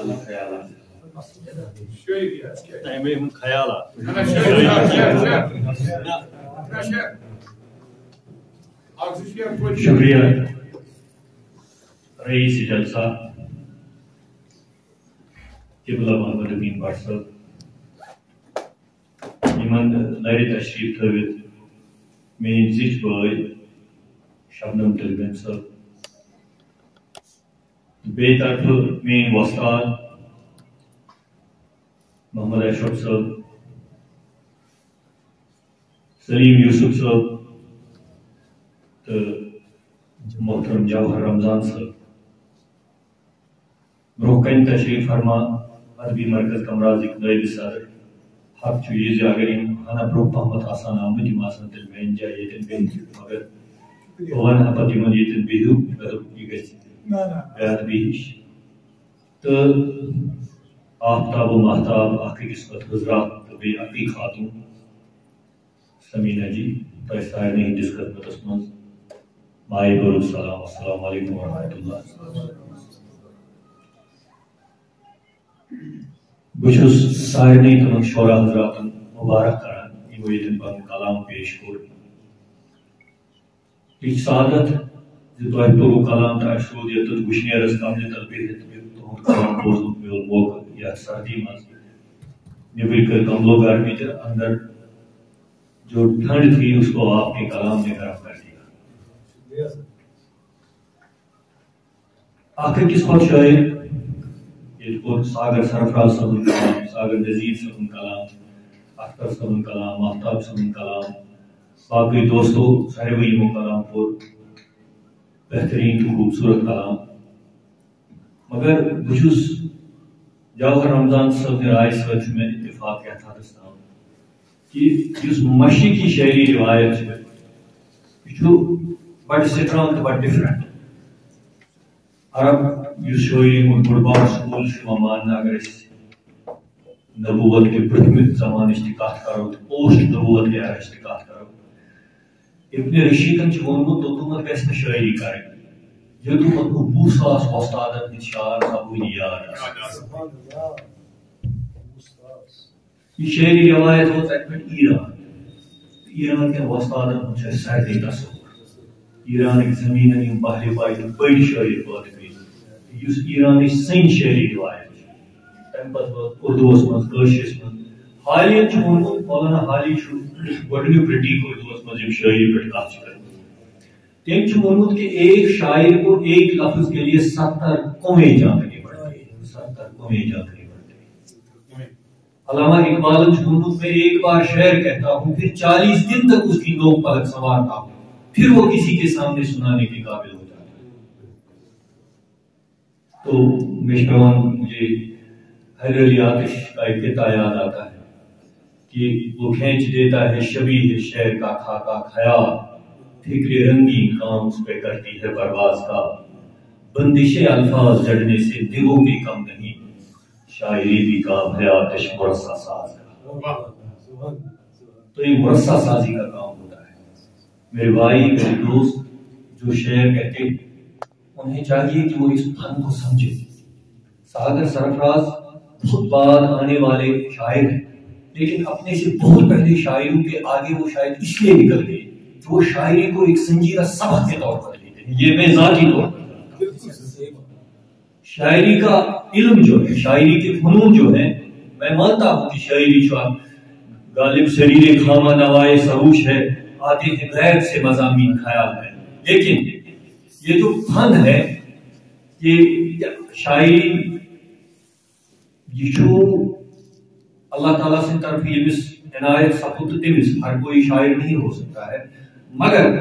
الخيالات. تعميم خيالات. شکریہ رئیس جلسہ قبلہ محمد امین بٹ صاحب یمن لرِ تشریف تھٲوِتھ میٲنۍ زِٹھۍ بٲے شبنم تلبن صاحب بیٚیہِ طرفہٕ میٲنۍ وۄستاد محمد اشرف صاحب سلیم یوسف صاحب تہٕ محترم جوہر رمضان صاحب برونٛہہ کنہِ تشریف فرما ادبی مرکز کمرازٕکۍ نٲیِب صدر حق چھُ یہِ زِ اگر یِم ہنا برونٛہہ پہمتھ آسان آمٕتۍ یِم آسان تیٚلہِ میانہِ جایہِ ییٚتٮ۪ن بیٚہتھ مگر بہٕ ونہٕ پتہٕ یِمن ییٚتٮ۪ن بِہِو مےٚ دوٚپ یہِ گژھِ بے ادبی ہِش تہٕ آفتاب و محتاب اکھ أکِس پتہٕ حضرات تہٕ بیٚیہِ اَکٕے خاتوٗن سمیٖنا جی تۄہہِ سارنٕے ہٕنٛدِس خدمتس منٛز مایہِ بٔرُد سلام السلام علیکم ورحمۃ اللہ. بہٕ چھُس سارنٕے تِمن شورا حضراتن مبارک کران یِمو ییٚتٮ۪ن پنُن کلام پیش کوٚر. یہِ چھِ سعادت زِ تۄہہِ توٚرُو کلام تہٕ اَسہِ روٗد ییٚتٮ۪تھ وٕشنیرس کملہِ تل بِہِتھ تُہُنٛد کلام بوزنُک میول موقعہٕ یتھ سردی منٛز نیٚبٕرۍ کٔرۍ کملو گرمی تہٕ اندر جو ٹھنڈ تھی اس کو آپ کے کلام نے گرم کر دیا. اکھ أکِس پتہٕ شٲعر ییٚتہِ کوٚر ساگر سرفراز صٲبُن کلام ساگر نذیٖر صٲبُن کلام اختر صٲبُن کلام آفتاب صٲبُن کلام باقٕے دوستو ساروٕے یِمو کلام کوٚر بہتریٖن تہٕ خوٗبصوٗرت کلام مگر بہٕ چھُس جوہر رمضان صٲبنہِ راے سۭتۍ چھُ مےٚ اتفاق یتھ حدس تام کہ یُس مشرقی شعری روایت چھِ یہِ چھُ بڑٕ سٹرانگ تہٕ بڑٕ ڈفرنٹ. عرب یُس شٲعری ہُنٛد بوٚڑ بار سکوٗل چھُ یِوان ماننہٕ اگر أسۍ نبوت کہِ برٛونٛہمہِ زمانٕچ تہِ کتھ کرو تہٕ پوسٹ نبوت ایراہٕچ تہِ کتھ کرو ابن رشیدن چھُ ووٚنمُت توٚتامتھ گژھِ نہٕ شٲعری کرٕنۍ یوٚتامتھ نہٕ 20,000 وۄستادن ہٕنٛدۍ شعر زبٲنی یاد آسن. یہ شعری روایت ووت اتہِ پٮ۪ٹھ ایران ایران کٮ۪ن وۄستادن ہُنٛد چھُ اَسہِ سارنٕے تصوُر ایرانٕکۍ زمیٖنن یِم بحرِ پاے تِم بٔڑۍ شٲعر پٲدٕ گٔے یُس ایرانٕچ سٔنۍ شعری روایت چھِ تمہِ پتہٕ ووت اردوٗوس منٛز کٲشرِس منٛز. حالین چھُ ووٚنمُت مولانا حالی چھُ گۄڈٕنیُک رٔٹیٖک اردوٗوس منٛز یِم شٲعری پٮ۪ٹھ کتھ چھِ کٔرمٕژ. تٔمۍ چھُ ووٚنمُت کہ ایک شاعر کو ایک لفظ کے لیے 70 قومیں جاننی پڑتی ہے 70 قومیں جاننی. علامہ اقبال چھُ ووٚنمُت میں ایک بار شعر کہتا ہوں پھر 40 دن تک اس کی نوک پلک سنوارتا ہوں پھر وہ کسی کے سامنے سنانے کے قابل ہو جاتا ہے. تو میشپوان مجھے حیدر علی آتش کا ایک قطعہ یاد آتا ہے کہ وہ کھینچ دیتا ہے شبیہ شعر کا خاکہ خیال فکر رنگین کام اس پہ کرتی ہے پرواز کا بندش الفاظ جڑنے سے دلوں بھی کم نہیں شاعری بھی کام ہے آتش مرصع ساز کا. تو یہ مرصع سازی کا کام ہوتا ہے. میرے بھائی میرے دوست جو شعر کہتے انہیں چاہیے کہ وہ اس فن کو سمجھے. ساگر سرفراز بہت بعد آنے والے شاعر ہیں لیکن اپنے سے بہت پہلے شاعروں کے آگے وہ شاید اس لیے نکل گئے کہ وہ شاعری کو ایک سنجیدہ سبق کے طور پر لیتے ہیں. یہ میں ذاتی طور پر شاعری کا علم جو ہے شاعری کے فنون جو ہیں میں مانتا ہوں کہ شاعری جو غالب سریر خامہ نوائے سروش ہے آتے ہیں غیب سے مضامین خیال ہے لیکن یہ جو فن ہے یہ شاعری یہ جو اللہ تعالیٰ سے طرف یمس عنایت سپُد تمس ہر کوئی شاعر نہیں ہو سکتا ہے مگر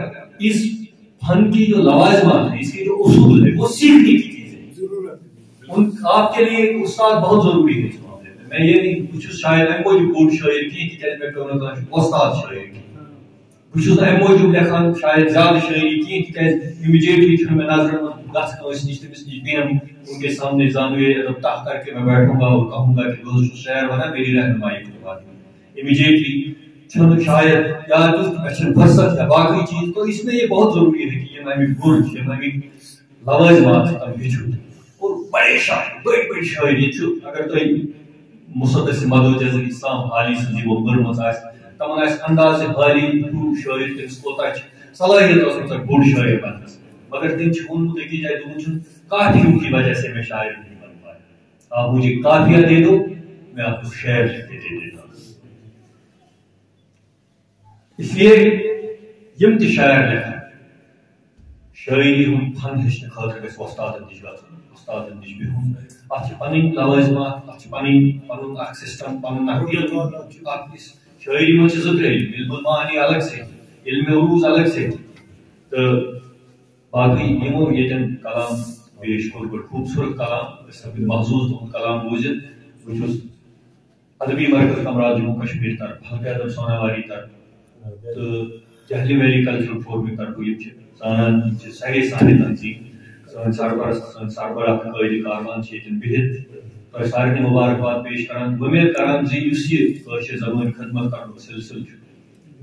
اس فن کی جو لوازمات ہیں اس کے جو اصول ہے وہ سیکھنے کی آپ کے لیے ایک استاد بہت ضروری ہے اس معاملے میں. میں یہ نہیں بہت شاید امہ موجود بوڑ شاعر کی تکیاز مے پیو نہ استاد شاعر کی بہت امہ موجود لکھان شاید زیادہ شاعری کی تکیاز امیڈیٹلی چھ مے نظر گھس کٲنٛسہِ نِش تٔمِس نِش بیہم ان کے سامنے زانوے ادب تاہ کر کے میں بیٹھوں گا اور کہوں گا کہ دوست شاعر بنا میری رہنمائی کروا امیڈیٹلی چھن شاید یا اچھا فرصت ہے باقی چیز. تو اس میں یہ بہت ضروری ہے کہ یہ میں برج یہ میں لوازمات ہیٚچھو اور بڑے شاعر بڑی شاعر یہ اگر تھی مصدس مدود اسلام حالی سن وہ پرمت تمن انداز حالی شاعر تمس کوتا صلاحیت بوڑ شاعر بنس مگر تم وونمت اکی جائے دوپن کافیوں کی وجہ سے میں شاعر نہیں بن پایا، آپ مجھے کافیہ دے دو میں آپ کو شعر لکھ کے دے دیتا ہوں۔ اس لیے یم تہ شاعر لکھان شاعری ہند فن ہچن خاطر گھس استادن نش گھن استادن نش بہن ات پن لوازمات ات پن سسٹم پن شاعری من زٕ ترٛےٚ علم المعانی الگ سے علم عروض الگ سے تو باقی یمو یتن کلام پیش کور بڑ خوبصورت کلام محظوظ تہند کلام بوزت بہت ادبی مرکز کمرات جموں کشمیر طرف حلقہ ادب سوناواری طرف تو جہلی ویلی کلچرل فورم طرف یہ زانان سارے سانے تنظیم سن سربراہ قائد کاروان بہت تہ سارے مبارکباد پیش کران امید کران زِ یہ زبان خدمت کرن سلسلہ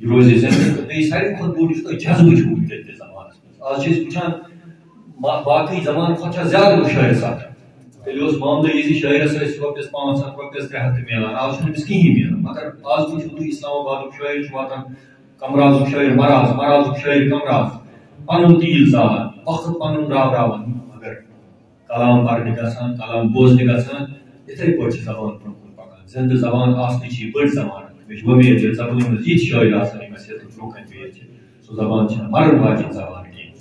یہ روزِ زندہ بیٚیہِ ساروی کھۄتہٕ بوٚڑ یُس تۄہہِ جذبہٕ چھُ وٕنکیٚن زمانس منٛز آز چھِ أسۍ وٕچھان باقٕے زمان کھۄتہٕ چھا زیادٕ مُشٲہرٕ سپدان تیٚلہِ اوس معاملہٕ یہِ زِ شٲعرس ٲسۍ رۄپیس 500 رۄپیس 300 تہِ مِلان آز چھُنہٕ أمِس کِہیٖنۍ مِلان مگر آز وٕچھِو تُہۍ اسلام آبادُک شٲعر چھُ واتان کمرازُک شٲعر مرازُک شٲعر کمراز پنُن تیٖل زالان وقت پنُن راوراوان مگر کلام پرنہِ گژھان کلام بوزنہِ گژھان یِتھٕے پٲٹھۍ چھِ زبان برونٛہہ کُن پکان زندٕ زبان آسنٕچ یہِ بٔڑ زبان مےٚ چھِ وۄمید ییٚلہِ زبانہِ منٛز یِتھۍ شٲعر آسان یِم اَسہِ ییٚتہِ برونٛہہ کَنہِ بِہِتھ چھِ سۄ زبان چھَنہٕ مرن واجیٚنۍ زبان کینٛہہ